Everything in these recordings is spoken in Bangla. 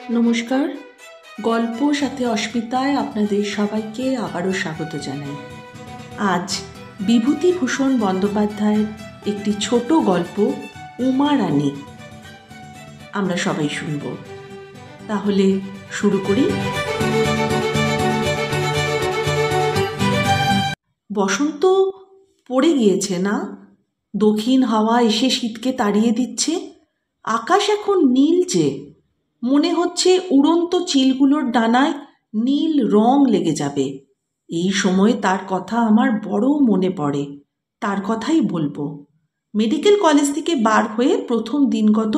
নমস্কার। গল্প সাথে অস্মিতায় আপনাদের সবাইকে আবারও স্বাগত জানাই। আজ বিভূতিভূষণ বন্দ্যোপাধ্যায়ের একটি ছোট গল্প উমা রানী আমরা সবাই শুনব। তাহলে শুরু করি। বসন্ত পড়ে গিয়েছে না? দক্ষিণ হাওয়া এসে শীতকে তাড়িয়ে দিচ্ছে। আকাশ এখন নীলচে, মনে হচ্ছে উড়ন্ত চিলগুলোর ডানায় নীল রং লেগে যাবে। এই সময় তার কথা আমার বড় মনে পড়ে। তার কথাই বলবো। মেডিকেল কলেজ থেকে বার হয়ে প্রথম দিনগত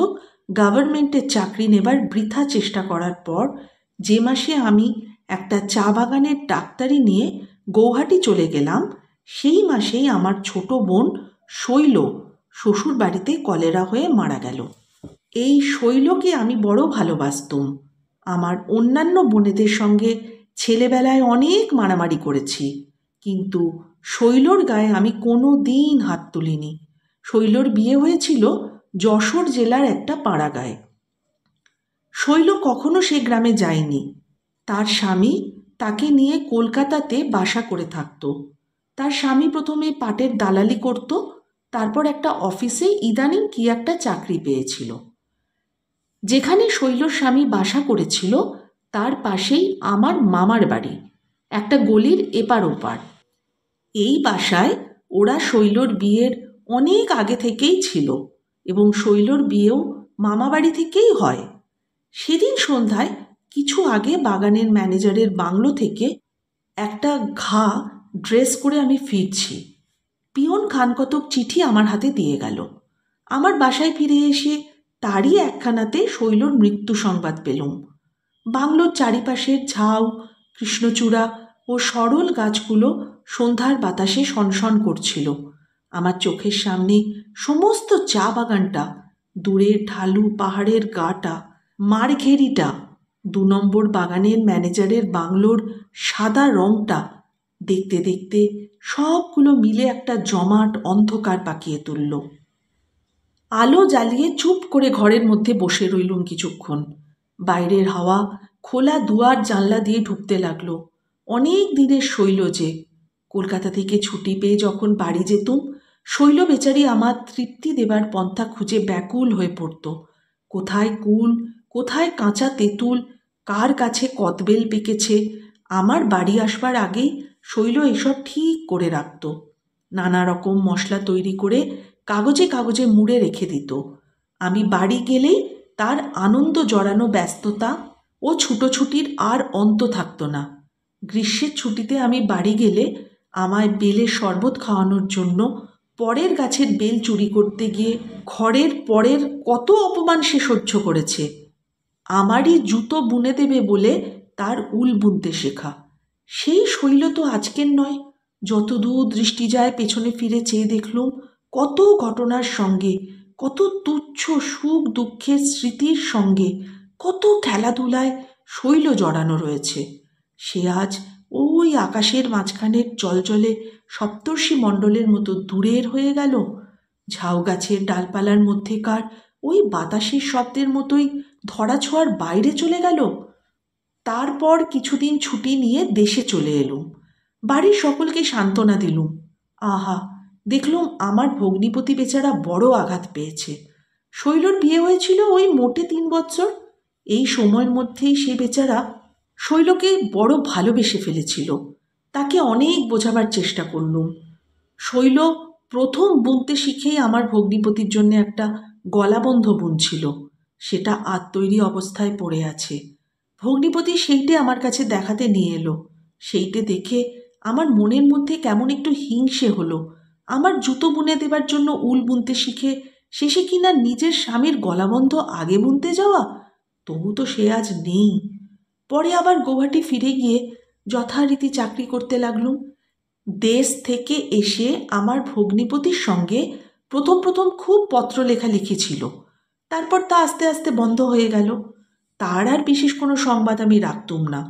গভর্নমেন্টের চাকরি নেবার বৃথা চেষ্টা করার পর যে মাসে আমি একটা চা বাগানের ডাক্তারি নিয়ে গৌহাটি চলে গেলাম, সেই মাসেই আমার ছোট বোন শৈল শ্বশুর বাড়িতে কলেরা হয়ে মারা গেল। এই শৈলকে আমি বড় ভালোবাসতুম। আমার অন্যান্য বোনেদের সঙ্গে ছেলেবেলায় অনেক মারামারি করেছি, কিন্তু শৈলর গায়ে আমি কোনো দিন হাত তুলিনি। শৈলর বিয়ে হয়েছিল যশোর জেলার একটা পাড়া গায়ে। শৈল কখনো সে গ্রামে যায়নি। তার স্বামী তাকে নিয়ে কলকাতাতে বাসা করে থাকত। তার স্বামী প্রথমে পাটের দালালি করত, তারপর একটা অফিসে ইদানিং কি একটা চাকরি পেয়েছিল। যেখানে শৈলর স্বামী বাসা করেছিল তার পাশেই আমার মামার বাড়ি, একটা গলির এপার ওপার। এই বাসায় ওরা শৈলর বিয়ের অনেক আগে থেকেই ছিল এবং শৈলর বিয়েও মামা বাড়ি থেকেই হয়। সেদিন সন্ধ্যায় কিছু আগে বাগানের ম্যানেজারের বাংলো থেকে একটা ঘা ড্রেস করে আমি ফিরছি। পিয়ন খানকতক চিঠি আমার হাতে দিয়ে গেল। আমার বাসায় ফিরে এসে তারই একখানাতে শৈলর মৃত্যু সংবাদ পেলুম। বাংলোর চারিপাশের ঝাউ, কৃষ্ণচূড়া ও সরল গাছগুলো সন্ধ্যার বাতাসে সনসন করছিল। আমার চোখের সামনে সমস্ত চা বাগানটা, দূরের ঢালু পাহাড়ের গাটা, মারঘেরিটা, 2 নম্বর বাগানের ম্যানেজারের বাংলোর সাদা রংটা, দেখতে দেখতে সবগুলো মিলে একটা জমাট অন্ধকার পাকিয়ে তুলল। আলো জ্বালিয়ে চুপ করে ঘরের মধ্যে বসে রইলুম কিছুক্ষণ। বাইরের হাওয়া খোলা দুয়ার জানলা দিয়ে ঢুকতে লাগলো। অনেক দিনের শৈল যে। কলকাতা থেকে ছুটি পেয়ে যখন বাড়ি যেতুম, শৈল বেচারি আমার তৃপ্তি দেবার পন্থা খুঁজে ব্যাকুল হয়ে পড়ত। কোথায় কুল, কোথায় কাঁচা তেঁতুল, কার কাছে কদবেল পেকেছে, আমার বাড়ি আসবার আগেই শৈল এসব ঠিক করে রাখত। নানা রকম মশলা তৈরি করে কাগজে কাগজে মুড়ে রেখে দিত। আমি বাড়ি গেলেই তার আনন্দ জড়ানো ব্যস্ততা ও ছুটোছুটির আর অন্ত থাকত না। গ্রীষ্মের ছুটিতে আমি বাড়ি গেলে আমায় বেলের শরবত খাওয়ানোর জন্য পরের গাছের বেল চুরি করতে গিয়ে ঘরের পরের কত অপমান সে সহ্য করেছে। আমারই জুতো বুনে দেবে বলে তার উল বুনতে শেখা। সেই শৈল তো আজকের নয়। যতদূর দৃষ্টি যায় পেছনে ফিরে চেয়ে দেখলুম কত ঘটনার সঙ্গে, কত তুচ্ছ সুখ দুঃখের স্মৃতির সঙ্গে, কত খেলাধুলায় শৈল জড়ানো রয়েছে। সে আজ ওই আকাশের মাঝখানের জলজলে সপ্তর্ষি মণ্ডলের মতো দূরের হয়ে গেল। ঝাউ গাছের ডালপালার মধ্যেকার ওই বাতাসের শব্দের মতোই ধরাছোঁয়ার বাইরে চলে গেল। তারপর কিছুদিন ছুটি নিয়ে দেশে চলে এলুম। বাড়ির সকলকে সান্ত্বনা দিলুম। আহা, দেখলুম আমার ভগ্নিপতি বেচারা বড় আঘাত পেয়েছে। শৈলর বিয়ে হয়েছিল ওই মোটে 3 বছর। এই সময়ের মধ্যেই সে বেচারা শৈলকে বড় ভালোবেসে ফেলেছিল। তাকে অনেক বোঝাবার চেষ্টা করলুম। শৈল প্রথম বুনতে শিখেই আমার ভগ্নিপতির জন্য একটা গলাবন্ধ বুনছিল। সেটা তৈরি অবস্থায় পড়ে আছে। ভগ্নিপতি সেইটে আমার কাছে দেখাতে নিয়ে এলো। সেইটে দেখে আমার মনের মধ্যে কেমন একটু হিংসে হলো। আমার জুতো বুনে দেবার জন্য উল বুনতে শিখে শেষে কিনা নিজের স্বামীর গলাবন্ধ আগে বুনতে যাওয়া। তবু তো সে আজ নেই। পরে আবার গৌহাটি ফিরে গিয়ে যথারীতি চাকরি করতে লাগলুম। দেশ থেকে এসে আমার ভগ্নিপতির সঙ্গে প্রথম প্রথম খুব পত্র লেখালেখি ছিল। তারপর তা আস্তে আস্তে বন্ধ হয়ে গেল। তার আর বিশেষ কোনো সংবাদ আমি রাখতুম না।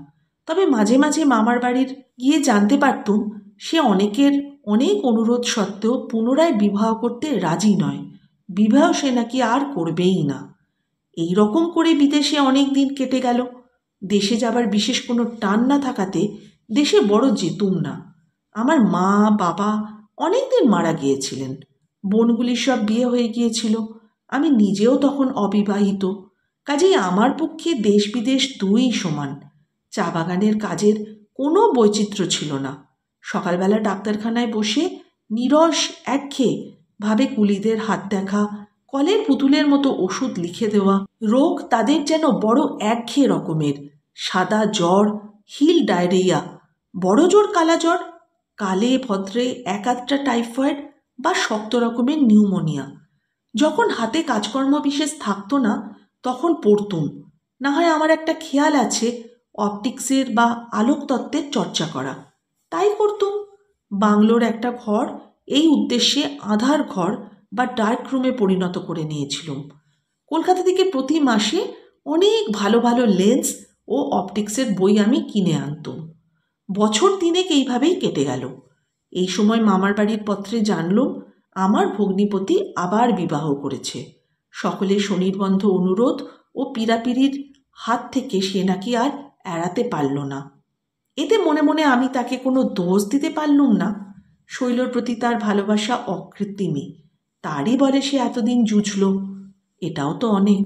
তবে মাঝে মাঝে মামার বাড়ির গিয়ে জানতে পারতুম সে অনেকের অনেক অনুরোধ সত্ত্বেও পুনরায় বিবাহ করতে রাজি নয়। বিবাহ সে নাকি আর করবেই না। এই রকম করে বিদেশে অনেক দিন কেটে গেল। দেশে যাবার বিশেষ কোনো টান না থাকাতে দেশে বড় যেতুম না। আমার মা বাবা অনেক দিন মারা গিয়েছিলেন, বোনগুলির সব বিয়ে হয়ে গিয়েছিল, আমি নিজেও তখন অবিবাহিত। কাজেই আমার পক্ষে দেশ বিদেশ দুই সমান। চা বাগানের কাজের কোনো বৈচিত্র্য ছিল না। সকালবেলা ডাক্তারখানায় বসে নিরস একঘেয়ে ভাবে কুলিদের হাত দেখা, কলের পুতুলের মতো ওষুধ লিখে দেওয়া। রোগ তাদের যেন বড় একঘেয়ে রকমের, সাদা জ্বর, হিল ডায়রিয়া, বড় জোর কালা জ্বর, কালে ভদ্রে এক আধটা টাইফয়েড বা শক্ত রকমের নিউমোনিয়া। যখন হাতে কাজকর্ম বিশেষ থাকতো না তখন পড়তুম, না হয় আমার একটা খেয়াল আছে অপটিক্সের বা আলোকতত্ত্বের চর্চা করা, তাই করতুম। বাংলোর একটা ঘর এই উদ্দেশ্যে আধার ঘর বা ডার্ক রুমে পরিণত করে নিয়েছিলাম। কলকাতা থেকে প্রতি মাসে অনেক ভালো ভালো লেন্স ও অপটিক্সের বই আমি কিনে আনতুম। বছর তিনেক এইভাবেই কেটে গেল। এই সময় মামার বাড়ির পত্রে জানলুম আমার ভগ্নিপতি আবার বিবাহ করেছে। সকলে শনির্বন্ধ অনুরোধ ও পীড়াপিড়ির হাত থেকে সে নাকি আর এড়াতে পারল না। এতে মনে মনে আমি তাকে কোনো দোষ দিতে পারলুম না। শৈলর প্রতি তার ভালোবাসা অকৃত্রিমই, তারই বলে সে এতদিন জুঝল, এটাও তো অনেক।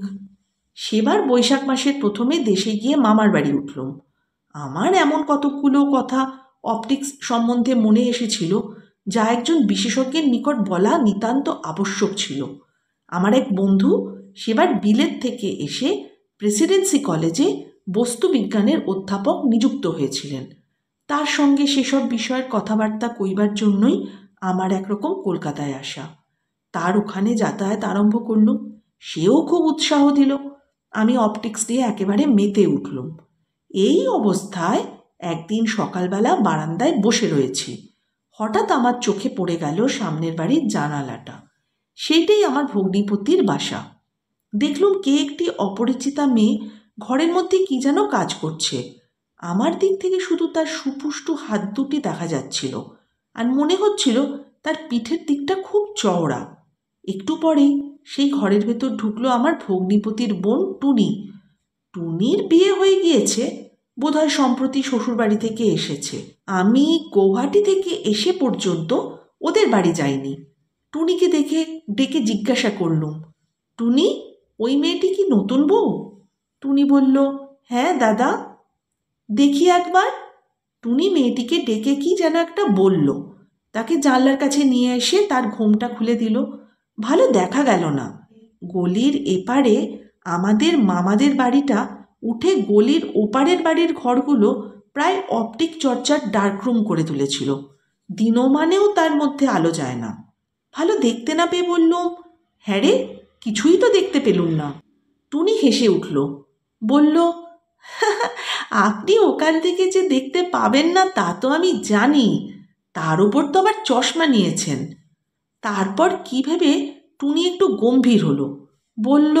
সেবার বৈশাখ মাসের প্রথমে দেশে গিয়ে মামার বাড়ি উঠলুম। আমার এমন কতকগুলো কথা অপটিক্স সম্বন্ধে মনে এসেছিল যা একজন বিশেষজ্ঞের নিকট বলা নিতান্ত আবশ্যক ছিল। আমার এক বন্ধু সেবার বিলেত থেকে এসে প্রেসিডেন্সি কলেজে বস্তুবিজ্ঞানের অধ্যাপক নিযুক্ত হয়েছিলেন। তার সঙ্গে সেসব বিষয়ের কথাবার্তা কইবার জন্যই আমার একরকম কলকাতায় আসা। তার ওখানে যাতায়াত আরম্ভ করলুম। সেও খুব উৎসাহ দিল। আমি অপটিক্স দিয়ে একেবারে মেতে উঠলুম। এই অবস্থায় একদিন সকালবেলা বারান্দায় বসে রয়েছি, হঠাৎ আমার চোখে পড়ে গেল সামনের বাড়ির জানালাটা। সেইটাই আমার ভগ্নিপতির বাসা। দেখলুম কে একটি অপরিচিতা মেয়ে ঘরের মধ্যে কি যেন কাজ করছে। আমার দিক থেকে শুধু তার সুপুষ্টু হাত দুটি দেখা যাচ্ছিল, আর মনে হচ্ছিল তার পিঠের দিকটা খুব চওড়া। একটু পরেই সেই ঘরের ভেতর ঢুকলো আমার ভগ্নিপতির বোন টুনি। টুনির বিয়ে হয়ে গিয়েছে, বোধহয় সম্প্রতি শ্বশুরবাড়ি থেকে এসেছে। আমি গৌহাটি থেকে এসে পর্যন্ত ওদের বাড়ি যাইনি। টুনিকে দেখে ডেকে জিজ্ঞাসা করলুম, টুনি, ওই মেয়েটি কি নতুন বউ? টুনি বলল, হ্যাঁ দাদা। দেখি একবার। টুনি মেয়েটিকে ডেকে কি যেন একটা বলল, তাকে জানলার কাছে নিয়ে এসে তার ঘোমটা খুলে দিল। ভালো দেখা গেল না। গলির এপারে আমাদের মামাদের বাড়িটা উঠে গলির ওপারের বাড়ির ঘরগুলো প্রায় অপটিক চর্চার ডার্করুম করে তুলেছিল। দিনমানেও তার মধ্যে আলো যায় না। ভালো দেখতে না পেয়ে বললুম, হ্যাঁ রে, কিছুই তো দেখতে পেলুম না। টুনি হেসে উঠল, বলল, আপনি ওখান থেকে যে দেখতে পাবেন না তা তো আমি জানি, তার উপর তো আবার চশমা নিয়েছেন। তারপর কি ভেবে টুনি একটু গম্ভীর হলো, বলল,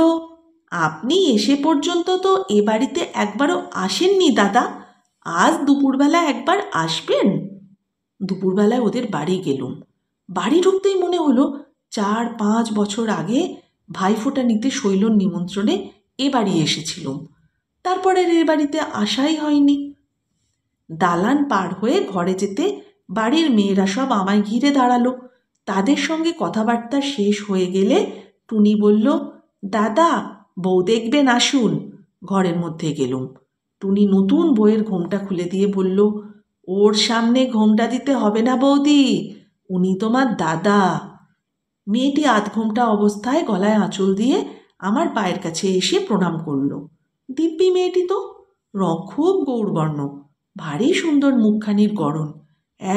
আপনি এসে পর্যন্ত তো এ বাড়িতে একবারও আসেননি দাদা, আজ দুপুরবেলা একবার আসবেন। দুপুরবেলায় ওদের বাড়ি গেলুম। বাড়ি ঢুকতেই মনে হলো 4-5 বছর আগে ভাইফোঁটা নিতে শৈলর নিমন্ত্রণে এ বাড়ি এসেছিলুম, তারপরে এ বাড়িতে আসাই হয়নি। দালান পার হয়ে ঘরে যেতে বাড়ির মেয়েরা সব আমায় ঘিরে দাঁড়ালো। তাদের সঙ্গে কথাবার্তা শেষ হয়ে গেলে টুনি বলল, দাদা, বউ দেখবেন, আসুন। ঘরের মধ্যে গেলুম। টুনি নতুন বউয়ের ঘোমটা খুলে দিয়ে বলল, ওর সামনে ঘোমটা দিতে হবে না বৌদি, উনি তোমার দাদা। মেয়েটি আধঘোমটা অবস্থায় গলায় আঁচল দিয়ে আমার পায়ের কাছে এসে প্রণাম করল। দিব্যি মেয়েটি তো, রং খুব গৌরবর্ণ, ভারী সুন্দর মুখখানির গড়ন,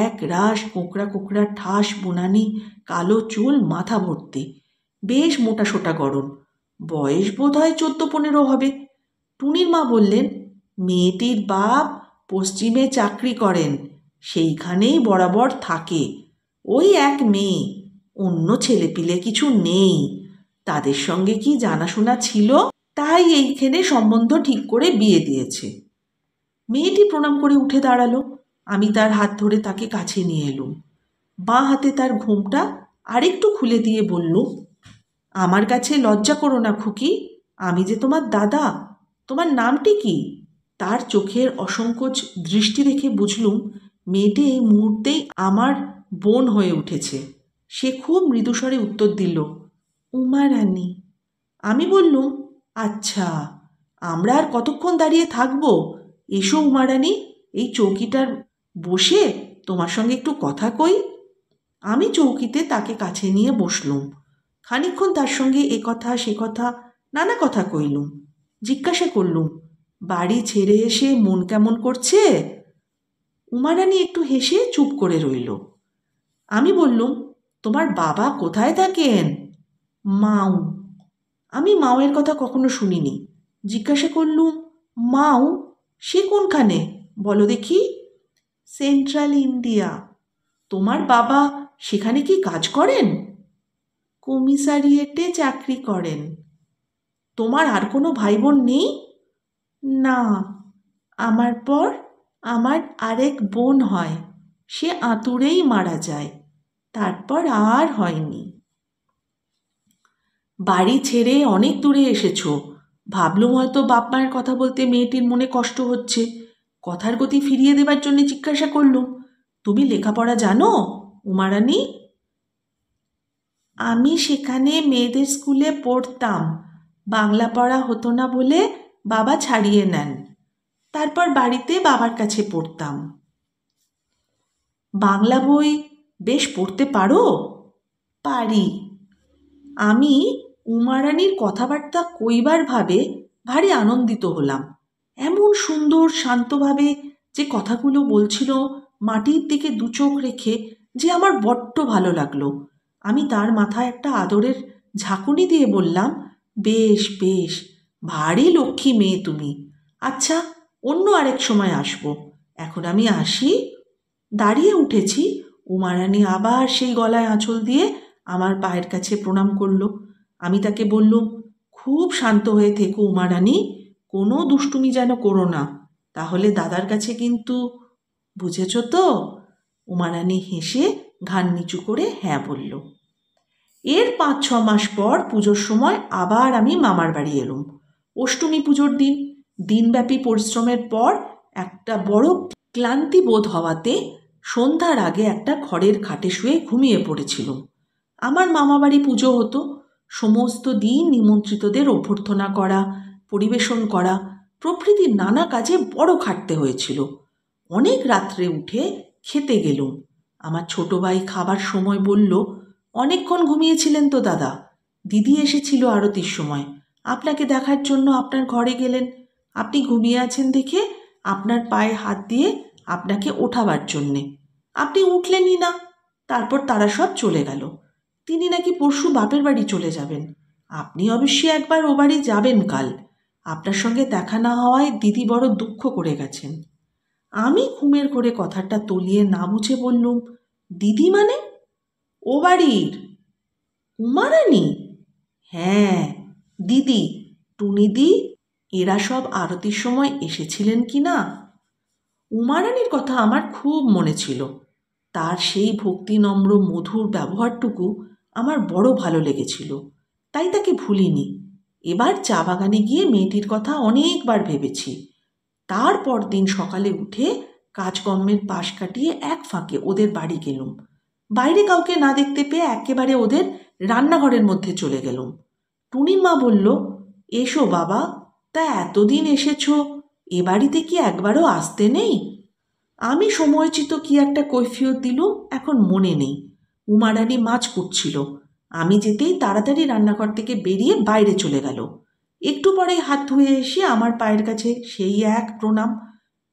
এক রাশ কোঁকড়া কোঁকড়া ঠাস বোনানি, কালো চুল, মাথা ভর্তি, বেশ মোটা সোটা গড়ন, বয়স বোধ হয় 14-15 হবে। টুনির মা বললেন, মেয়েটির বাপ পশ্চিমে চাকরি করেন, সেইখানেই বরাবর থাকে। ওই এক মেয়ে, অন্য ছেলেপিলে কিছু নেই। তাদের সঙ্গে কি জানাশোনা ছিল, তাই এইখানে সম্বন্ধ ঠিক করে বিয়ে দিয়েছে। মেয়েটি প্রণাম করে উঠে দাঁড়ালো। আমি তার হাত ধরে তাকে কাছে নিয়ে এলুম। বাঁ হাতে তার ঘোমটা আরেকটু খুলে দিয়ে বলল, আমার কাছে লজ্জা করো না খুকি, আমি যে তোমার দাদা। তোমার নামটি কি? তার চোখের অসংকোচ দৃষ্টি দেখে বুঝলুম মেয়েটি এই মুহূর্তেই আমার বোন হয়ে উঠেছে। সে খুব মৃদুস্বরে উত্তর দিল, উমা রানী। আমি বললুম, আচ্ছা, আমরা আর কতক্ষণ দাঁড়িয়ে থাকবো? এসো উমা রানী, এই চৌকিটার বসে তোমার সঙ্গে একটু কথা কই। আমি চৌকিতে তাকে কাছে নিয়ে বসলুম। খানিকক্ষণ তার সঙ্গে এ কথা সে কথা নানা কথা কইলুম। জিজ্ঞাসা করলুম, বাড়ি ছেড়ে এসে মন কেমন করছে? উমারানী একটু হেসে চুপ করে রইল। আমি বললুম, তোমার বাবা কোথায় থাকেন? মাও। আমি মাওয়ের কথা কখনো শুনিনি। জিজ্ঞাসা করলুম, মাও সে কোনখানে বলো দেখি? Central India. তোমার বাবা সেখানে কি কাজ করেন? কমিসারিয়েটে চাকরি করেন। তোমার আর কোনো ভাই বোন নেই? না, আমার পর আমার আরেক বোন হয়, সে আঁতুড়েই মারা যায়, তারপর আর হয়নি। বাড়ি ছেড়ে অনেক দূরে এসেছো। ভাবলুম হয়তো বাপ মায়ের কথা বলতে মেয়েটির মনে কষ্ট হচ্ছে। কথার গতি ফিরিয়ে দেবার জন্য জিজ্ঞাসা করলুম, তুমি লেখাপড়া জানো উমারানী? আমি সেখানে মেয়েদের স্কুলে পড়তাম। বাংলা পড়া হতো না বলে বাবা ছাড়িয়ে নেন। তারপর বাড়িতে বাবার কাছে পড়তাম। বাংলা বই বেশ পড়তে পারো? পারি। আমি উমারানীর কথাবার্তা কইবার ভাবে ভারী আনন্দিত হলাম। এমন সুন্দর শান্তভাবে যে কথাগুলো বলছিল, মাটির দিকে দু চোখ রেখে, যে আমার বড্ড ভালো লাগলো। আমি তার মাথায় একটা আদরের ঝাঁকুনি দিয়ে বললাম, বেশ বেশ, ভারী লক্ষ্মী মেয়ে তুমি। আচ্ছা, অন্য আরেক সময় আসবো, এখন আমি আসি। দাঁড়িয়ে উঠেছি। উমারানী আবার সেই গলায় আঁচল দিয়ে আমার পায়ের কাছে প্রণাম করল। আমি তাকে বললুম, খুব শান্ত হয়ে থেকো উমারানী, কোনো দুষ্টুমি যেন করো না, তাহলে দাদার কাছে কিন্তু, বুঝেছ তো? উমারানী হেসে ঘাড় নিচু করে হ্যাঁ বলল। এর 5-6 মাস পর পুজোর সময় আবার আমি মামার বাড়ি এলুম। অষ্টমী পুজোর দিন। দিনব্যাপী পরিশ্রমের পর একটা বড় ক্লান্তি বোধ হওয়াতে সন্ধ্যার আগে একটা খড়ের খাটে শুয়ে ঘুমিয়ে পড়েছিলুম। আমার মামাবাড়ি পুজো হতো। সমস্ত দিন নিমন্ত্রিতদের অভ্যর্থনা করা, পরিবেশন করা প্রভৃতি নানা কাজে বড় খাটতে হয়েছিল। অনেক রাত্রে উঠে খেতে গেলুম। আমার ছোট ভাই খাবার সময় বলল, অনেকক্ষণ ঘুমিয়েছিলেন তো দাদা, দিদি এসেছিল আরতির সময়, আপনাকে দেখার জন্য আপনার ঘরে গেলেন। আপনি ঘুমিয়ে আছেন দেখে আপনার পায়ে হাত দিয়ে আপনাকে ওঠাবার জন্যে। আপনি উঠলেনই না। তারপর তারা সব চলে গেল। তিনি নাকি পরশু বাপের বাড়ি চলে যাবেন। আপনি অবশ্যই একবার ও বাড়ি যাবেন কাল। আপনার সঙ্গে দেখা না হওয়ায় দিদি বড় দুঃখ করে গেছেন। আমি ঘুমের ঘোরে কথাটা তলিয়ে না বুঝে বললুম, দিদি মানে? ও বাড়ির উমারানী? হ্যাঁ, দিদি, টুনিদি, এরা সব আরতির সময় এসেছিলেন কি না? উমারানীর কথা আমার খুব মনে ছিল। তার সেই ভক্তিনম্র মধুর ব্যবহারটুকু আমার বড় ভালো লেগেছিল, তাই তাকে ভুলিনি। এবার চা বাগানে গিয়ে মেয়েটির কথা অনেকবার ভেবেছি। তারপর দিন সকালে উঠে কাজকর্মের পাশ কাটিয়ে এক ফাঁকে ওদের বাড়ি গেলুম। বাইরে কাউকে না দেখতে পেয়ে একেবারে ওদের রান্নাঘরের মধ্যে চলে গেলুম। টুনির মা বলল, এসো বাবা, তা এতদিন এসেছ, এ বাড়িতে কি একবারও আসতে নেই? আমি সময়চিত কি একটা কৈফিয়ত দিলুম, এখন মনে নেই। উমারানী মাছ কুটছিল। আমি যেতেই তাড়াতাড়ি রান্নাঘর থেকে বেরিয়ে বাইরে চলে গেল। একটু পরেই হাত ধুয়ে এসে আমার পায়ের কাছে সেই এক প্রণাম।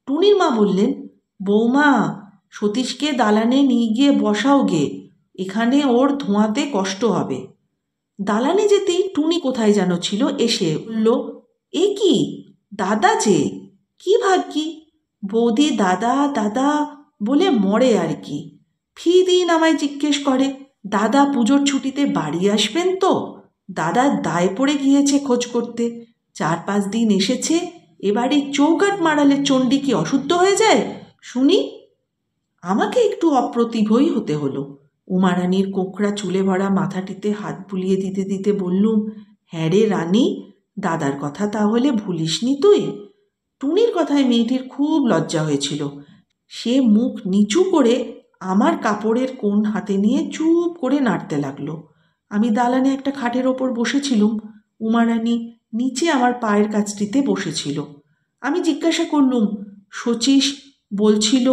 টুনির মা বললেন, বৌমা, সতীশকে দালানে নিয়ে গিয়ে বসাও গে, এখানে ওর ধোঁয়াতে কষ্ট হবে। দালানে যেতেই টুনি কোথায় যেন ছিল, এসে বলল, এ কি দাদা যে, কি ভাগ্যি! বৌদি দাদা দাদা বলে মরে আর কি। ফি দিন আমায় জিজ্ঞেস করে, দাদা পুজোর ছুটিতে বাড়ি আসবেন তো? দাদার দায় পড়ে গিয়েছে খোঁজ করতে। 4-5 দিন এসেছে, এবারে চৌকাট মারালে চণ্ডী কি অশুদ্ধ হয়ে যায় শুনি? আমাকে একটু অপ্রতিভই হতে হলো। উমারানীর কোঁকড়া চুলে ভরা মাথাটিতে হাত বুলিয়ে দিতে দিতে বললুম, হ্যাঁ রে রানী, দাদার কথা তাহলে ভুলিসনি তুই? টুনির কথায় মেয়েটির খুব লজ্জা হয়েছিল। সে মুখ নিচু করে আমার কাপড়ের কোণ হাতে নিয়ে চুপ করে নাড়তে লাগলো। আমি দালানে একটা খাটের ওপর বসেছিলুম। উমারানী নিচে আমার পায়ের কাছটিতে বসেছিল। আমি জিজ্ঞাসা করলুম, শচীশ বলছিল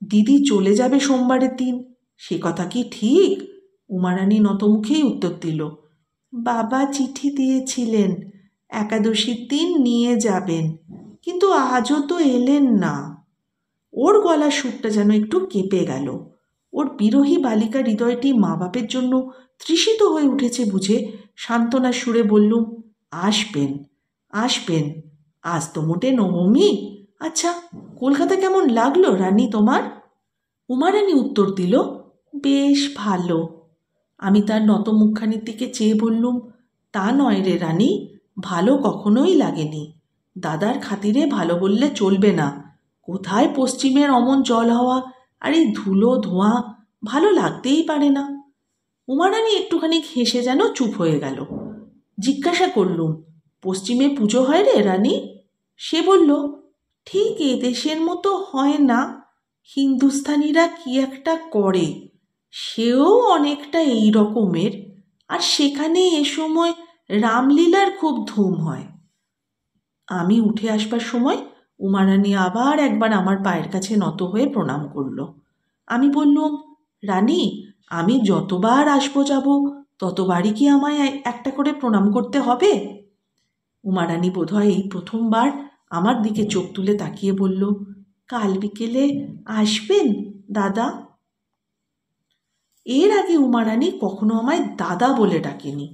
দিদি চলে যাবে সোমবারের দিন, সে কথা কি ঠিক? উমারানী নতমুখেই উত্তর দিল, বাবা চিঠি দিয়েছিলেন একাদশীর দিন নিয়ে যাবেন, কিন্তু আজও তো এলেন না। ওর গলার সুরটা যেন একটু কেঁপে গেল। ওর বিরহী বালিকা হৃদয়টি মা বাপের জন্য তৃষিত হয়ে উঠেছে বুঝে সান্ত্বনার সুরে বললুম, আসবেন আসবেন, আজ তো মোটে নবমী। আচ্ছা, কলকাতা কেমন লাগলো রানী তোমার? উমারানী উত্তর দিল, বেশ ভালো। আমি তার নত মুখখানির দিকে চেয়ে বললুম, তা নয় রে রানী, ভালো কখনোই লাগেনি। দাদার খাতিরে ভালো বললে চলবে না। কোথায় পশ্চিমের অমন জল হাওয়া আর এই ধুলো ধোঁয়া, ভালো লাগতেই পারে না। উমারানী একটুখানি হেসে যেন চুপ হয়ে গেল। জিজ্ঞাসা করলুম, পশ্চিমে পুজো হয় রে রানী? সে বলল, ঠিক এ দেশের মতো হয় না, হিন্দুস্থানিরা কি একটা করে, সেও অনেকটা এই রকমের, আর সেখানে এ সময় রামলীলার খুব ধুম হয়। আমি উঠে আসবার সময় উমারানী আবার একবার আমার পায়ের কাছে নত হয়ে প্রণাম করল। আমি বললুম, রানী, আমি যতবার আসবো যাব ততবারই কি আমায় একটা করে প্রণাম করতে হবে? উমারানী বোধহয় এই প্রথমবার আমার দিকে চোখ তুলে তাকিয়ে বলল, কাল বিকেলে আসবেন দাদা? এর আগে উমারানী কখনো আমায় দাদা বলে ডাকেনি।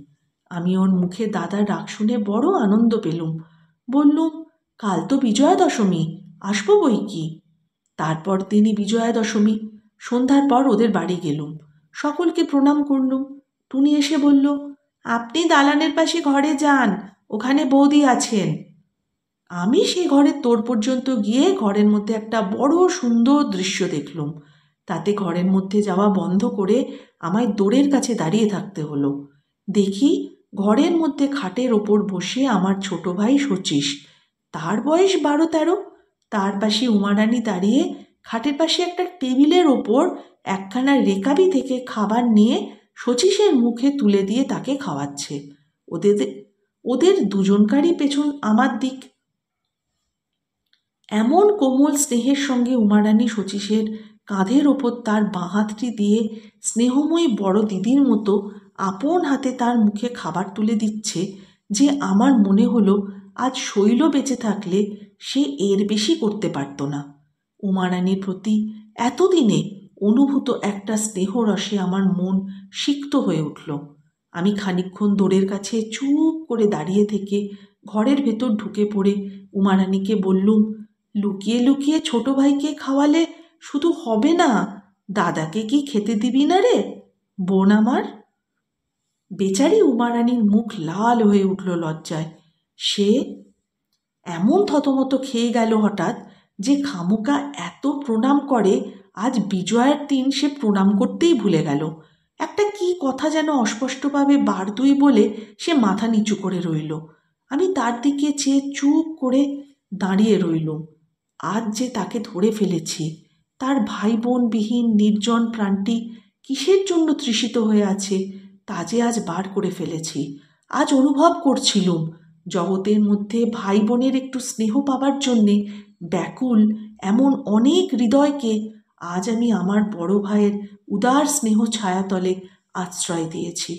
আমি ওর মুখে দাদার ডাক শুনে বড় আনন্দ পেলুম। বললুম, কাল তো বিজয়া দশমী, আসবো বই কি। তারপর দিনই বিজয়া দশমী। সন্ধ্যার পর ওদের বাড়ি গেলুম, সকলকে প্রণাম করলুম। টুনি এসে বলল, আপনি দালানের পাশে ঘরে যান, ওখানে বৌদি আছেন। আমি সে ঘরের তোর পর্যন্ত গিয়ে ঘরের মধ্যে একটা বড় সুন্দর দৃশ্য দেখলুম। তাতে ঘরের মধ্যে যাওয়া বন্ধ করে আমায় দোরের কাছে দাঁড়িয়ে থাকতে হলো। দেখি ঘরের মধ্যে খাটের ওপর বসে আমার ছোট ভাই শচীশ, তার বয়স 12-13। তার পাশে উমারানী দাঁড়িয়ে খাটের পাশে একটা টেবিলের ওপর একখানা রেকাবি থেকে খাবার নিয়ে শচীশের মুখে তুলে দিয়ে তাকে খাওয়াচ্ছে। ওদের ওদের দুজনকারই পেছন আমার দিক। এমন কোমল স্নেহের সঙ্গে উমারানী শচীশের কাঁধের ওপর তার বাঁ হাতটি দিয়ে স্নেহময়ী বড় দিদির মতো আপন হাতে তার মুখে খাবার তুলে দিচ্ছে যে আমার মনে হলো আজ শৈল বেঁচে থাকলে সে এর বেশি করতে পারত না। উমারানীর প্রতি এতদিনে অনুভূত একটা স্নেহরসে আমার মন সিক্ত হয়ে উঠল। আমি খানিকক্ষণ দোরের কাছে চুপ করে দাঁড়িয়ে থেকে ঘরের ভেতর ঢুকে পড়ে উমারানীকে বললুম, লুকিয়ে লুকিয়ে ছোট ভাইকে খাওয়ালে শুধু হবে না, দাদাকে কি খেতে দিবি না রে বোন আমার? বেচারি উমারানীর মুখ লাল হয়ে উঠল লজ্জায়। সে এমন থতমত খেয়ে গেল হঠাৎ যে খামোকা এত প্রণাম করে, আজ বিজয়ার দিন সে প্রণাম করতেই ভুলে গেল। একটা কি কথা যেন অস্পষ্টভাবে বার দুই বলে সে মাথা নিচু করে রইল। আমি তার দিকে চেয়ে চুপ করে দাঁড়িয়ে রইলুম। আজ যে তাকে ধরে ফেলেছি, তার ভাই বোন বিহীন নির্জন প্রাণটি কিসের জন্য তৃষিত হয়ে আছে তা যে আজ বার করে ফেলেছি। আজ অনুভব করছিলুম জগতের মধ্যে ভাই বোনের একটু স্নেহ পাবার জন্যে ব্যাকুল এমন অনেক হৃদয়কে আজ আমি আমার বড় ভাইয়ের উদার স্নেহ ছায়াতলে আশ্রয় দিয়েছি।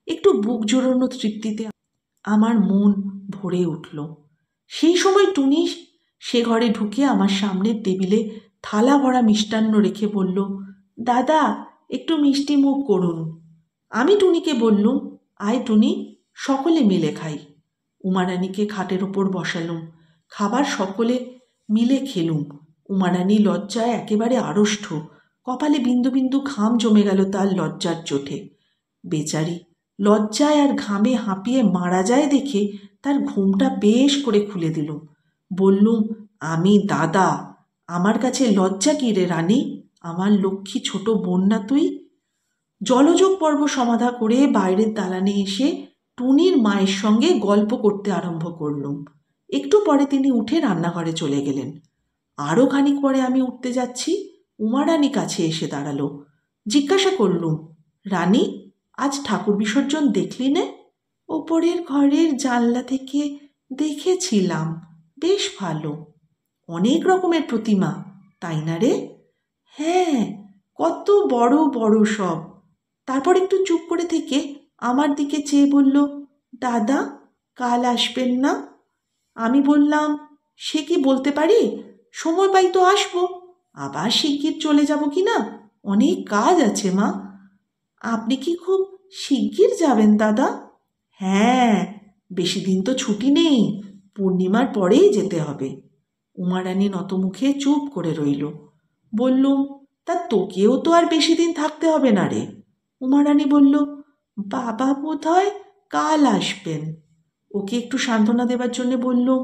একটু বুক জোড়ানো তৃপ্তিতে আমার মন ভরে উঠল। সেই সময় টুনি সে ঘরে ঢুকে আমার সামনের টেবিলে থালা ভরা মিষ্টান্ন রেখে বলল, দাদা একটু মিষ্টি মুখ করুন। আমি টুনিকে বললুম, আয় টুনি, সকলে মিলে খাই। উমারানীকে খাটের ওপর বসালুম। খাবার সকলে মিলে খেলুম। উমারানী লজ্জায় একেবারে আড়ষ্ট, কপালে বিন্দু বিন্দু ঘাম জমে গেল তার লজ্জার চোটে। বেচারি লজ্জায় আর ঘামে হাঁপিয়ে মারা যায় দেখে তার ঘুমটা বেশ করে খুলে দিলুম। বললুম, আমি দাদা, আমার কাছে লজ্জা কি রে রানী? আমার লক্ষ্মী ছোট বোন না তুই? জলযোগ পর্ব সমাধা করে বাইরের দালানে এসে টুনির মায়ের সঙ্গে গল্প করতে আরম্ভ করলুম। একটু পরে তিনি উঠে রান্নাঘরে চলে গেলেন। আরও খানিক পরে আমি উঠতে যাচ্ছি, উমারানী কাছে এসে দাঁড়ালো। জিজ্ঞাসা করলুম, রানী, আজ ঠাকুর বিসর্জন দেখলি নে? ওপরের ঘরের জানলা থেকে দেখেছিলাম, বেশ ভালো। অনেক রকমের প্রতিমা, তাই না রে? হ্যাঁ, কত বড় বড় সব। তারপর একটু চুপ করে থেকে আমার দিকে চেয়ে বলল, দাদা, কাল আসবেন না? আমি বললাম, সে কি বলতে পারি, সময় পাই তো আসবো, আবার শিগগির চলে যাব কি না, অনেক কাজ আছে মা। আপনি কি খুব শিগগির যাবেন দাদা? হ্যাঁ, বেশি দিন তো ছুটি নেই, পূর্ণিমার পরেই যেতে হবে। উমারানী নতমুখে চুপ করে রইল। বললুম, তা তোকেও তো আর বেশি দিন থাকতে হবে না রে। উমারানী বলল, বাবা বোধহয় কাল আসবেন। ওকে একটু সান্ত্বনা দেবার জন্যে বললুম,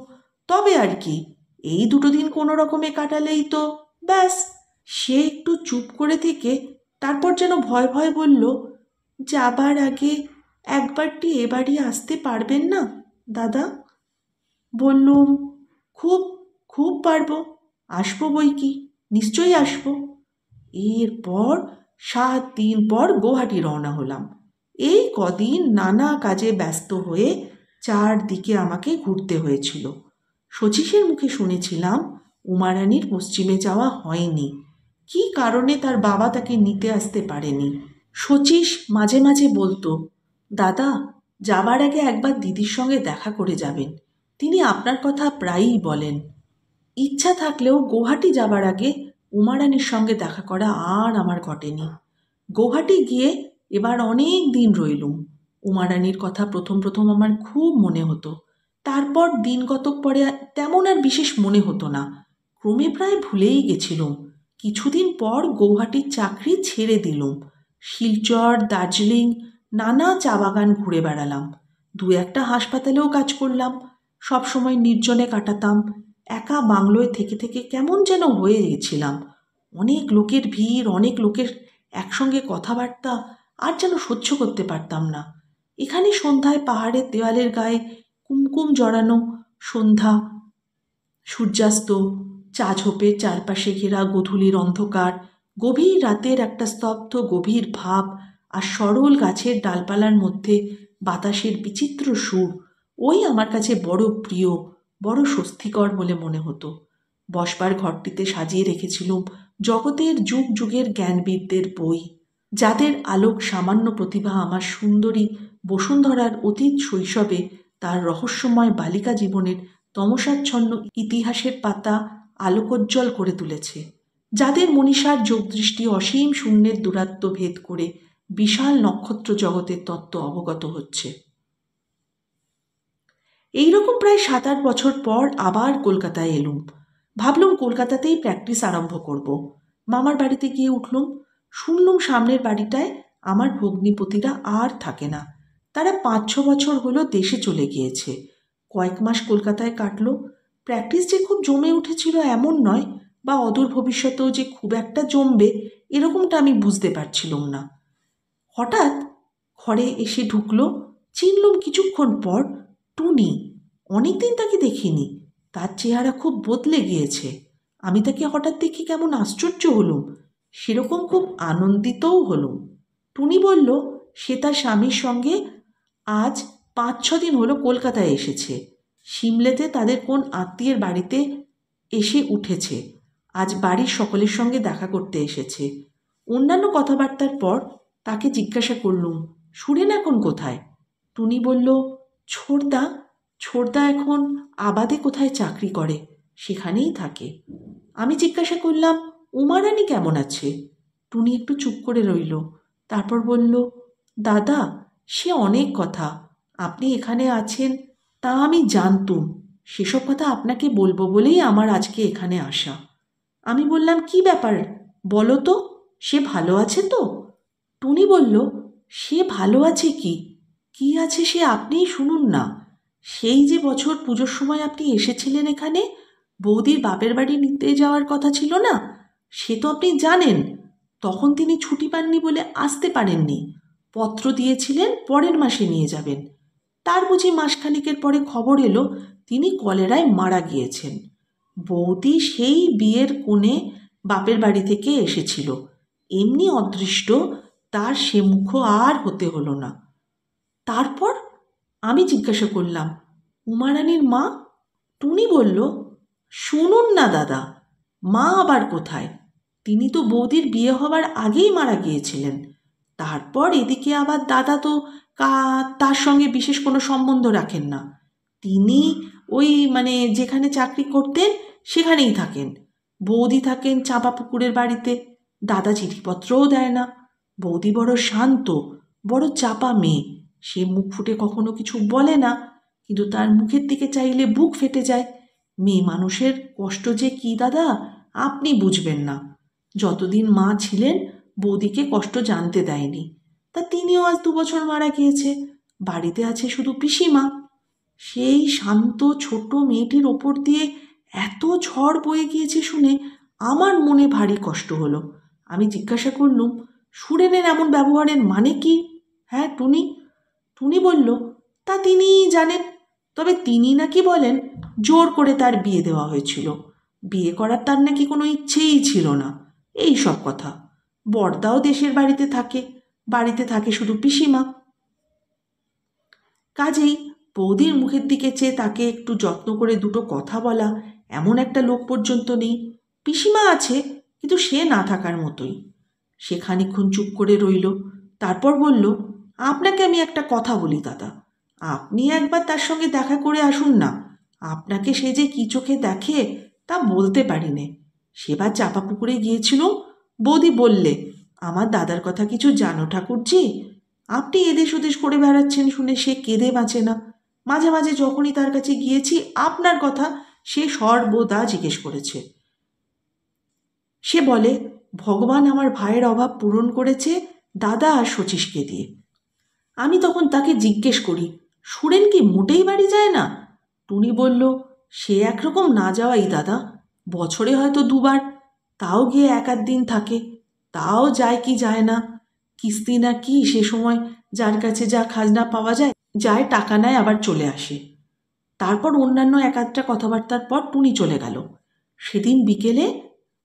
তবে আর কি, এই 2 দিন কোনো রকমে কাটালেই তো ব্যাস। সে একটু চুপ করে থেকে তারপর যেন ভয় ভয় বলল, যাবার আগে একবারটি এ বাড়ি আসতে পারবেন না দাদা? বললুম, খুব খুব পারবো, আসবো বই কি, নিশ্চয়ই আসবো। এরপর 7 দিন পর গৌহাটি রওনা হলাম। এই কদিন নানা কাজে ব্যস্ত হয়ে চারদিকে আমাকে ঘুরতে হয়েছিল। শচীশের মুখে শুনেছিলাম উমারানীর পশ্চিমে যাওয়া হয়নি, কি কারণে তার বাবা তাকে নিতে আসতে পারেনি। শচীশ মাঝে মাঝে বলতো, দাদা, যাবার আগে একবার দিদির সঙ্গে দেখা করে যাবেন, তিনি আপনার কথা প্রায়ই বলেন। ইচ্ছা থাকলেও গৌহাটি যাবার আগে উমারানীর সঙ্গে দেখা করা আর আমার ঘটেনি। গৌহাটি গিয়ে এবার অনেক দিন রইলুম। উমারানীর কথা প্রথম প্রথম আমার খুব মনে হতো, তারপর দিন কতক পরে তেমন আর বিশেষ মনে হতো না, ক্রমে প্রায় ভুলেই গেছিলুম। কিছুদিন পর গৌহাটির চাকরি ছেড়ে দিলুম। শিলচর, দার্জিলিং, নানা চা বাগান ঘুরে বেড়ালাম। 2-1টা হাসপাতালেও কাজ করলাম। সব সময় নির্জনে কাটাতাম। একা বাংলোয় থেকে থেকে কেমন যেন হয়ে গেছিলাম। অনেক লোকের ভিড়, অনেক লোকের একসঙ্গে কথাবার্তা আর যেন সহ্য করতে পারতাম না। এখানে সন্ধ্যায় পাহাড়ের দেওয়ালের গায়ে কুমকুম জড়ানো সন্ধ্যা, সূর্যাস্ত, চা ঝোপের চারপাশে ঘেরা গোধূলির অন্ধকার, গভীর রাতের একটা স্তব্ধ গভীর ভাব, আর সরল গাছের ডালপালার মধ্যে বাতাসের বিচিত্র সুর, ওই আমার কাছে বড় প্রিয়, বড় স্বস্তিকর বলে মনে হতো। বসবার ঘরটিতে সাজিয়ে রেখেছিলুম জগতের যুগ যুগের জ্ঞানবিদদের বই, যাদের আলোক সামান্য প্রতিভা আমার সুন্দরী বসুন্ধরার অতীত শৈশবে তার রহস্যময় বালিকা জীবনের তমসাচ্ছন্ন ইতিহাসের পাতা আলোকোজ্জ্বল করে তুলেছে, যাদের মনীষার যোগদৃষ্টি অসীম শূন্যের দূরত্ব ভেদ করে বিশাল নক্ষত্র জগতের তত্ত্ব অবগত হচ্ছে। এইরকম প্রায় 7-8 বছর পর আবার কলকাতায় এলুম। ভাবলুম কলকাতাতেই প্র্যাকটিস আরম্ভ করব। মামার বাড়িতে গিয়ে উঠলুম। শুনলুম সামনের বাড়িটায় আমার ভগ্নিপতিরা আর থাকে না, তারা 5-6 বছর হলো দেশে চলে গিয়েছে। কয়েক মাস কলকাতায় কাটলো। প্র্যাকটিস যে খুব জমে উঠেছিল এমন নয়, বা অদূর ভবিষ্যতেও যে খুব একটা জমবে এরকমটা আমি বুঝতে পারছিলুম না। হঠাৎ ঘরে এসে ঢুকলো। চিনলুম কিছুক্ষণ পর টুনি। অনেকদিন তাকে দেখিনি, তার চেহারা খুব বদলে গিয়েছে। আমি তাকে হঠাৎ দেখে কেমন আশ্চর্য হলুম, সেরকম খুব আনন্দিতও হলুম। টুনি বলল সে তার স্বামীর সঙ্গে আজ 5-6 দিন হলো কলকাতায় এসেছে। সিমলেতে তাদের কোন আত্মীয়ের বাড়িতে এসে উঠেছে। আজ বাড়ির সকলের সঙ্গে দেখা করতে এসেছে। অন্যান্য কথাবার্তার পর তাকে জিজ্ঞাসা করলুম, সুরেন এখন কোথায়? টুনি বলল, ছোড়দা ছোড়দা এখন আবাদে কোথায় চাকরি করে, সেখানেই থাকে। আমি জিজ্ঞাসা করলাম, উমারানী কেমন আছে? টুনি একটু চুপ করে রইল, তারপর বলল, দাদা, সে অনেক কথা, আপনি এখানে আছেন তা আমি জানতুম, সেসব কথা আপনাকে বলবো বলেই আমার আজকে এখানে আসা। আমি বললাম, কি ব্যাপার বলো তো, সে ভালো আছে তো? টুনি বলল, সে ভালো আছে কি, কি আছে সে আপনিই শুনুন না। সেই যে বছর পুজোর সময় আপনি এসেছিলেন এখানে, বৌদির বাপের বাড়ি নিতে যাওয়ার কথা ছিল না, সে তো আপনি জানেন। তখন তিনি ছুটি পাননি বলে আসতে পারেননি, পত্র দিয়েছিলেন পরের মাসে নিয়ে যাবেন। তার বুঝি মাসখানেকের পরে খবর এলো তিনি কলেরায় মারা গিয়েছেন। বৌদি সেই বিয়ের কোণে বাপের বাড়ি থেকে এসেছিল, এমনি অদৃষ্ট তার সে মুখ আর হতে হলো না। তারপর আমি জিজ্ঞাসা করলাম, উমারানির মা? টুনি বলল, শুনুন না দাদা, মা আবার কোথায়? তিনি তো বৌদির বিয়ে হবার আগেই মারা গিয়েছিলেন। তারপর এদিকে আবার দাদা তো তার সঙ্গে বিশেষ কোনো সম্বন্ধ রাখেন না। তিনি ওই যেখানে চাকরি করতেন সেখানেই থাকেন। বৌদি থাকেন চাঁপা পুকুরের বাড়িতে। দাদা চিঠিপত্রও দেয় না। বৌদি বড় শান্ত, বড় চাপা মেয়ে। সে মুখ ফুটে কখনো কিছু বলে না, কিন্তু তার মুখের দিকে চাইলে বুক ফেটে যায়। মেয়ে মানুষের কষ্ট যে কি দাদা, আপনি বুঝবেন না। যতদিন মা ছিলেন বৌদিকে কষ্ট জানতে দেয়নি। তা তিনিও আজ 2 বছর মারা গিয়েছে। বাড়িতে আছে শুধু পিসিমা। সেই শান্ত ছোট মেয়েটির ওপর দিয়ে এত ঝড় বয়ে গিয়েছে শুনে আমার মনে ভারী কষ্ট হলো। আমি জিজ্ঞাসা করলুম, সুরেনের এমন ব্যবহারের মানে কি? হ্যাঁ টুনি? টুনি বলল, তা তিনি জানেন। তবে তিনি নাকি বলেন জোর করে তার বিয়ে দেওয়া হয়েছিল। বিয়ে করার তার নাকি কোনো ইচ্ছেই ছিল না। এই সব কথা। বড়দাও দেশের বাড়িতে থাকে, বাড়িতে থাকে শুধু পিসিমা। কাজেই বৌদির মুখের দিকে চেয়ে তাকে একটু যত্ন করে দুটো কথা বলা এমন একটা লোক পর্যন্ত নেই। পিসিমা আছে, কিন্তু সে না থাকার মতোই। সে খানিকক্ষণ চুপ করে রইল। তারপর বলল, আপনাকে আমি একটা কথা বলি দাদা, আপনি একবার তার সঙ্গে দেখা করে আসুন না। আপনাকে সে যে কি চোখে দেখে তা বলতে পারি নে। সেবার চাপা পুকুরে গিয়েছিলুম, বৌদি বললে, আমার দাদার কথা কিছু জানো ঠাকুরজি? আপনি এদেশ ওদেশ করে বেড়াচ্ছেন শুনে সে কেঁদে বাঁচে না। মাঝে মাঝে যখনই তার কাছে গিয়েছি আপনার কথা সে সর্বদা জিজ্ঞেস করেছে। সে বলে, ভগবান আমার ভাইয়ের অভাব পূরণ করেছে দাদা আর শচীশকে দিয়ে। আমি তখন তাকে জিজ্ঞেস করি, সুরেন কি মোটেই বাড়ি যায় না? টুনি বলল, সে একরকম না যাওয়াই দাদা। বছরে হয়তো 2 বার, তাও গিয়ে 1-8 দিন থাকে। তাও যায় কি যায় না, কিস্তি না কি সে সময় যার কাছে যা খাজনা পাওয়া যায় যায়, টাকা নেয় আবার চলে আসে। তারপর অন্যান্য 1-8টা কথাবার্তার পর টুনি চলে গেল। সেদিন বিকেলে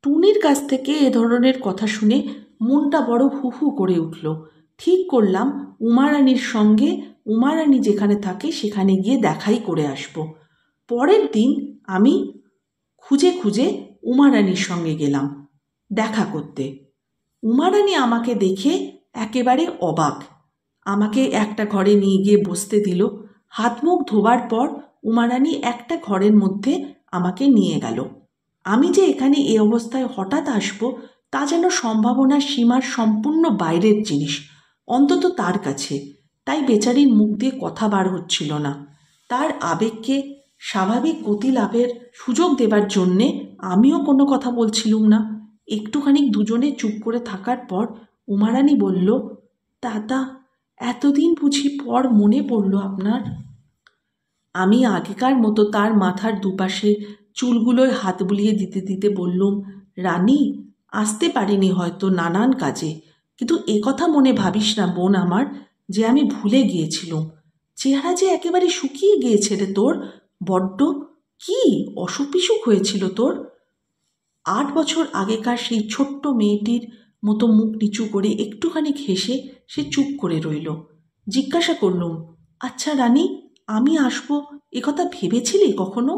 টুনির কাছ থেকে এ ধরনের কথা শুনে মনটা বড় হু হু করে উঠল। ঠিক করলাম উমারানির সঙ্গে, উমারানি যেখানে থাকে সেখানে গিয়ে দেখাই করে আসব। পরের দিন আমি খুঁজে খুঁজে উমারানির সঙ্গে গেলাম দেখা করতে। উমারানি আমাকে দেখে একেবারে অবাক। আমাকে একটা ঘরে নিয়ে গিয়ে বসতে দিল। হাত মুখ ধোবার পর উমারানি একটা ঘরের মধ্যে আমাকে নিয়ে গেল। আমি যে এখানে এ অবস্থায় হঠাৎ আসব তা যেন সম্ভাবনার সীমার সম্পূর্ণ বাইরের জিনিস, অন্তত তার কাছে। তাই বেচারির মুখ দিয়ে কথা বার হচ্ছিল না। তার আবেগকে স্বাভাবিক গতি লাভের সুযোগ দেবার জন্যে আমিও কোনো কথা বলছিলুম না। একটুখানি দুজনে চুপ করে থাকার পর উমারানি বলল, দাদা, এতদিন বুঝি পর মনে পড়ল আপনার? আমি আগেকার মতো তার মাথার দুপাশে চুলগুলোয় হাত বুলিয়ে দিতে দিতে বললুম, রানী, আসতে পারিনি হয়তো নানান কাজে, কিন্তু এ কথা মনে ভাবিস না বোন আমার যে আমি ভুলে গিয়েছিলুম। চেহারা যে একেবারে শুকিয়ে গিয়েছে রে তোর। বড্ড কি অসুখ বিসুখ হয়েছিল তোর। 8 বছর আগেকার সেই ছোট্ট মেয়েটির মতো মুখ নিচু করে একটুখানি হেসে সে চুপ করে রইল। জিজ্ঞাসা করলুম, আচ্ছা রানী, আমি আসবো এ কথা ভেবেছিলি কখনো?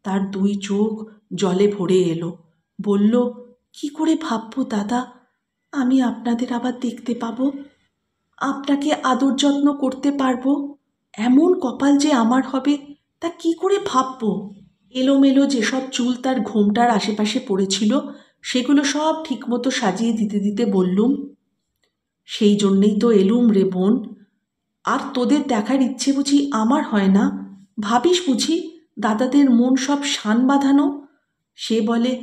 তার 2 চোখ জলে ভরে এলো। বলল, কি করে ভাববো দাদা, আমি আপনাদের আবার দেখতে পাবো, আপনাকে আদর যত্ন করতে পারবো, এমন কপাল যে আমার হবে তা কি করে ভাববো? এলোমেলো যেসব চুল তার ঘোমটার আশেপাশে পড়েছিল সেগুলো সব ঠিকমতো সাজিয়ে দিতে দিতে বললুম, সেই জন্যেই তো এলুম রে বোন। আর তোদের দেখার ইচ্ছে বুঝি আমার হয় না? ভাবিস বুঝি দাদাদের মন সব শান বাঁধানো? সে বলে,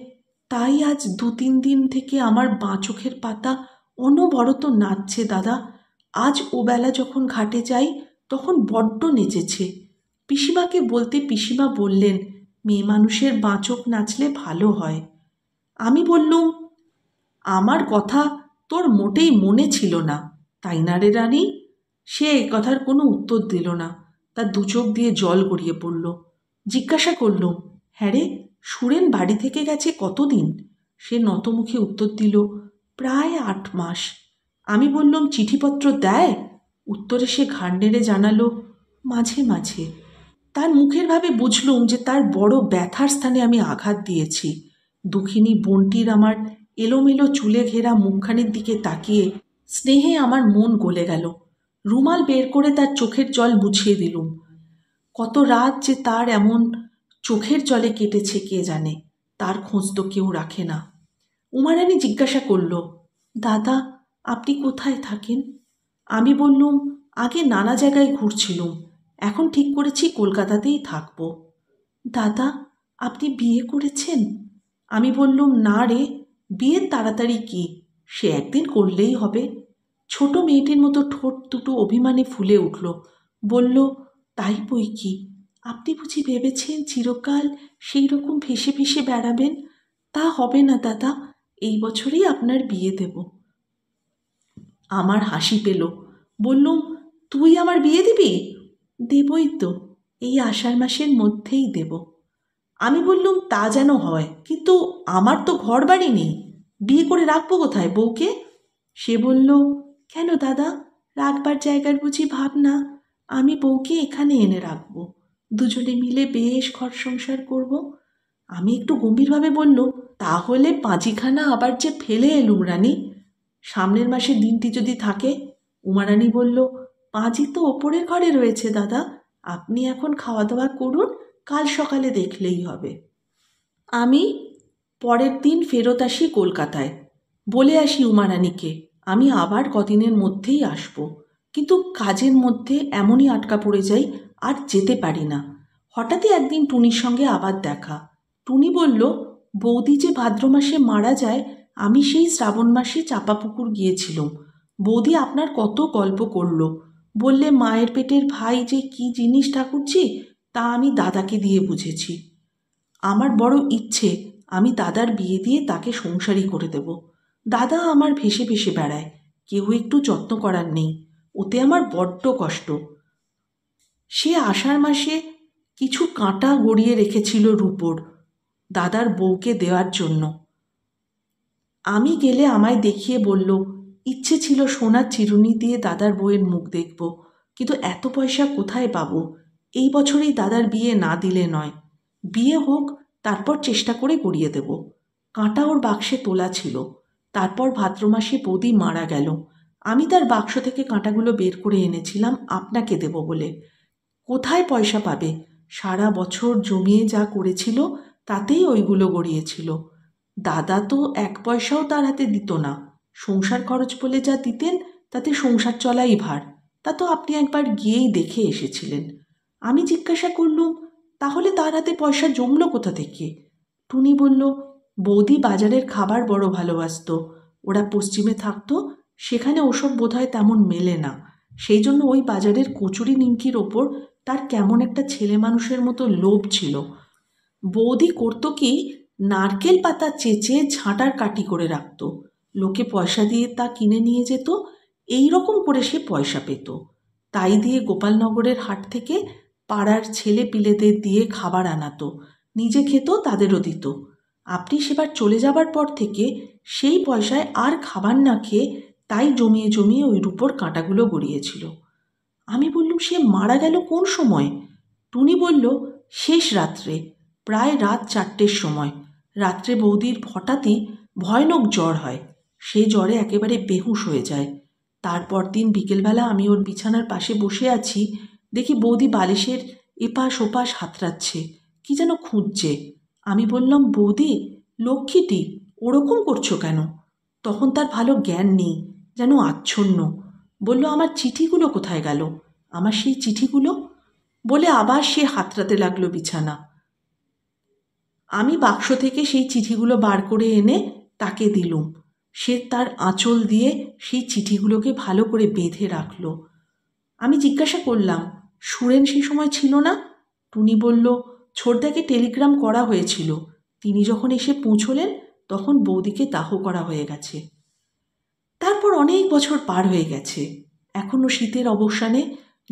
তাই আজ 2-3 দিন থেকে আমার বাঁ চোখের পাতা অনবরত নাচছে দাদা। আজ ওবেলা যখন ঘাটে যাই তখন বড্ড নেচেছে। পিসিমাকে বলতে পিসিমা বললেন, মেয়ে মানুষের বাঁ চোখ নাচলে ভালো হয়। আমি বললুম, আমার কথা তোর মোটেই মনে ছিল না, তাই না রে রানী? সে এই কথার কোনো উত্তর দিল না। তার দু চোখ দিয়ে জল গড়িয়ে পড়ল। জিজ্ঞাসা করলুম, হ্যাঁ রে, সুরেন বাড়ি থেকে গেছে কতদিন? সে নতমুখে উত্তর দিল, প্রায় 8 মাস। আমি বললাম, চিঠিপত্র দেয়? উত্তরে সে ঘাড় নেড়ে জানালো, মাঝে মাঝে। তার মুখের ভাবে বুঝলুম যে তার বড় ব্যথার স্থানে আমি আঘাত দিয়েছি। দুঃখিনী বোনটির আমার এলোমেলো চুলে ঘেরা মুখখানির দিকে তাকিয়ে স্নেহে আমার মন গলে গেল। রুমাল বের করে তার চোখের জল মুছিয়ে দিলুম। কত রাত যে তার এমন চোখের জলে কেটেছে কে জানে, তার খোঁজ তো কেউ রাখে না। উমারানী জিজ্ঞাসা করল, দাদা আপনি কোথায় থাকেন? আমি বললুম, আগে নানা জায়গায় ঘুরছিলুম, এখন ঠিক করেছি কলকাতাতেই থাকব। দাদা আপনি বিয়ে করেছেন? আমি বললুম, না রে, বিয়ের তাড়াতাড়ি কি, সে একদিন করলেই হবে। ছোট মেয়েটির মতো ঠোঁট দুটো অভিমানে ফুলে উঠল। বলল, তাই বই কি, আপনি বুঝি ভেবেছেন চিরকাল সেই রকম ভেসে ভেসে বেড়াবেন? তা হবে না দাদা, এই বছরেই আপনার বিয়ে দেব। আমার হাসি পেল। বললুম, তুই আমার বিয়ে দিবি? দেবই তো, এই আষাঢ় মাসের মধ্যেই দেব। আমি বললুম, তা যেন হয়, কিন্তু আমার তো ঘর বাড়ি নেই, বিয়ে করে রাখবো কোথায় বউকে? সে বলল, কেন দাদা, রাখবার জায়গার বুঝি ভাবনা? আমি বউকে এখানে এনে রাখবো, দুজনে মিলে বেশ ঘর সংসার করব। আমি একটু গম্ভীরভাবে বলল, তাহলে পাঁচিখানা আবার যে ফেলে এলুম রানী, সামনের মাসে দিনটি যদি থাকে। উমারানী বলল, পাঁজি তো ওপরের ঘরে রয়েছে দাদা, আপনি এখন খাওয়া দাওয়া করুন, কাল সকালে দেখলেই হবে। আমি পরের দিন ফেরত আসি কলকাতায়। বলে আসি উমারানীকে আমি আবার কদিনের মধ্যেই আসব, কিন্তু কাজের মধ্যে এমনই আটকা পড়ে যাই, আর যেতে পারি না। হঠাৎই একদিন টুনির সঙ্গে আবার দেখা। টুনি বলল, বৌদি যে ভাদ্র মাসে মারা যায়, আমি সেই শ্রাবণ মাসে চাপাপুকুর গিয়েছিলাম। বৌদি আপনার কত গল্প করল, বললে মায়ের পেটের ভাই যে কি জিনিস ঠাকুরজি, তা আমি দাদাকে দিয়ে বুঝেছি। আমার বড় ইচ্ছে আমি দাদার বিয়ে দিয়ে তাকে সংসারী করে দেব। দাদা আমার ভেসে ভেসে বেড়ায়, কেউ একটু যত্ন করার নেই, ওতে আমার বড্ড কষ্ট। সে আষাঢ় মাসে কিছু কাঁটা গড়িয়ে রেখেছিল রূপোর, দাদার বউকে দেওয়ার জন্য। আমি গেলে আমায় দেখিয়ে বলল, ইচ্ছে ছিল সোনার চিরুনি দিয়ে দাদার বউয়ের মুখ দেখব, কিন্তু এত পয়সা কোথায় পাবো? এই বছরেই দাদার বিয়ে না দিলে নয়। বিয়ে হোক, তারপর চেষ্টা করে গড়িয়ে দেব। কাঁটা ওর বাক্সে তোলা ছিল। তারপর ভাদ্র মাসে বৌদি মারা গেল। আমি তার বাক্স থেকে কাঁটাগুলো বের করে এনেছিলাম আপনাকে দেব বলে। কোথায় পয়সা পাবে? সারা বছর জমিয়ে যা করেছিল তাতেই ওইগুলো গড়িয়েছিল। দাদা তো 1 পয়সাও তার হাতে দিত না। সংসার খরচ বলে যা দিতেন তাতে সংসার চলাই ভার। তা তো আপনি একবার গিয়েই দেখে এসেছিলেন। আমি জিজ্ঞাসা করলুম, তাহলে তার হাতে পয়সা জমল কোথা থেকে? টুনি বলল, বৌদি বাজারের খাবার বড় ভালোবাসত। ওরা পশ্চিমে থাকতো, সেখানে ওসব বোধহয় তেমন মেলে না, সেই জন্য ওই বাজারের কচুরি নিমকির ওপর তার কেমন একটা ছেলে মানুষের মতো লোভ ছিল। বৌদি করত কি, নারকেল পাতা চেঁচে ঝাঁটার কাঠি করে রাখত, লোকে পয়সা দিয়ে তা কিনে নিয়ে যেত, এই রকম করে সে পয়সা পেত। তাই দিয়ে গোপালনগরের হাট থেকে পাড়ার ছেলে পিলেদের দিয়ে খাবার আনাতো, নিজে খেত, তাদেরও দিত। আপনি সেবার চলে যাবার পর থেকে সেই পয়সায় আর খাবার না খেয়ে তাই জমিয়ে জমিয়ে ওই রূপোর কাঁটাগুলো গড়িয়েছিল। আমি বললুম, সে মারা গেল কোন সময়? টুনি বলল, শেষ রাত্রে, প্রায় রাত 4টের সময়। রাত্রে বৌদির হঠাৎই ভয়ানক জ্বর হয়, সে জ্বরে একেবারে বেহুঁশ হয়ে যায়। তারপর দিন বিকেলবেলা আমি ওর বিছানার পাশে বসে আছি, দেখি বৌদি বালিশের এপাশ ওপাশ হাতড়াচ্ছে, কি যেন খুঁজছে। আমি বললাম, বৌদি, লক্ষ্মীটি ওরকম করছো কেন? তখন তার ভালো জ্ঞান নেই, যেন আচ্ছন্ন। বলল, আমার চিঠিগুলো কোথায় গেল? আমার সেই চিঠিগুলো? বলে আবার সে হাতড়াতে লাগলো বিছানা। আমি বাক্স থেকে সেই চিঠিগুলো বার করে এনে তাকে দিলুম। সে তার আঁচল দিয়ে সেই চিঠিগুলোকে ভালো করে বেঁধে রাখল। আমি জিজ্ঞাসা করলাম, সুরেন সেই সময় ছিল না? টুনি বলল, ছোটদাকে টেলিগ্রাম করা হয়েছিল, তিনি যখন এসে পৌঁছলেন তখন বৌদিকে দাহ করা হয়ে গেছে। তারপর অনেক বছর পার হয়ে গেছে, এখনও শীতের অবসানে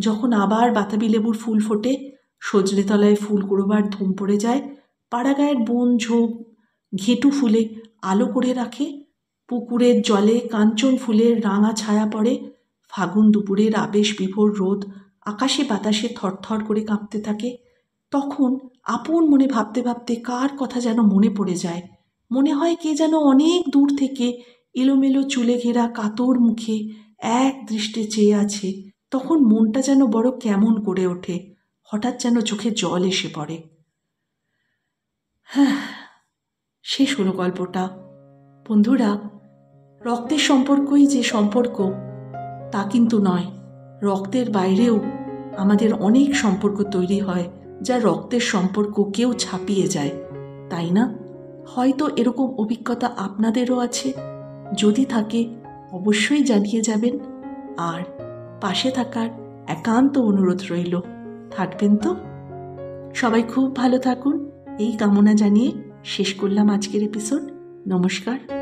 যখন আবার বাতাবি লেবুর ফুল ফোটে, সজনে তলায় ফুল কুড়োবার ধুম পড়ে যায়, পাড়াগাঁয়ের বন ঝোপ ঘেঁটু ফুলে আলো করে রাখে, পুকুরের জলে কাঞ্চন ফুলের রাঙা ছায়া পড়ে, ফাগুন দুপুরের আবেশ বিভোর রোদ আকাশে বাতাসে থরথর করে কাঁপতে থাকে, তখন আপন মনে ভাবতে ভাবতে কার কথা যেন মনে পড়ে যায়। মনে হয় কে যেন অনেক দূর থেকে এলোমেলো চুলে ঘেরা কাতর মুখে এক দৃষ্টে চেয়ে আছে। তখন মনটা যেন বড় কেমন করে ওঠে, হঠাৎ যেন চোখে জল এসে পড়ে। হ্যাঁ, শেষ হলো গল্পটা। বন্ধুরা, রক্তের সম্পর্কই যে সম্পর্ক তা কিন্তু নয়। রক্তের বাইরেও আমাদের অনেক সম্পর্ক তৈরি হয়, যা রক্তের সম্পর্ক কেউ ছাপিয়ে যায়, তাই না? হয়তো এরকম অভিজ্ঞতা আপনাদেরও আছে। যদি থাকে অবশ্যই জানিয়ে যাবেন। আর পাশে থাকার একান্ত অনুরোধ রইল। থাকবেন তো? সবাই খুব ভালো থাকুন এই কামনা জানিয়ে শেষ করলাম আজকের এপিসোড। নমস্কার।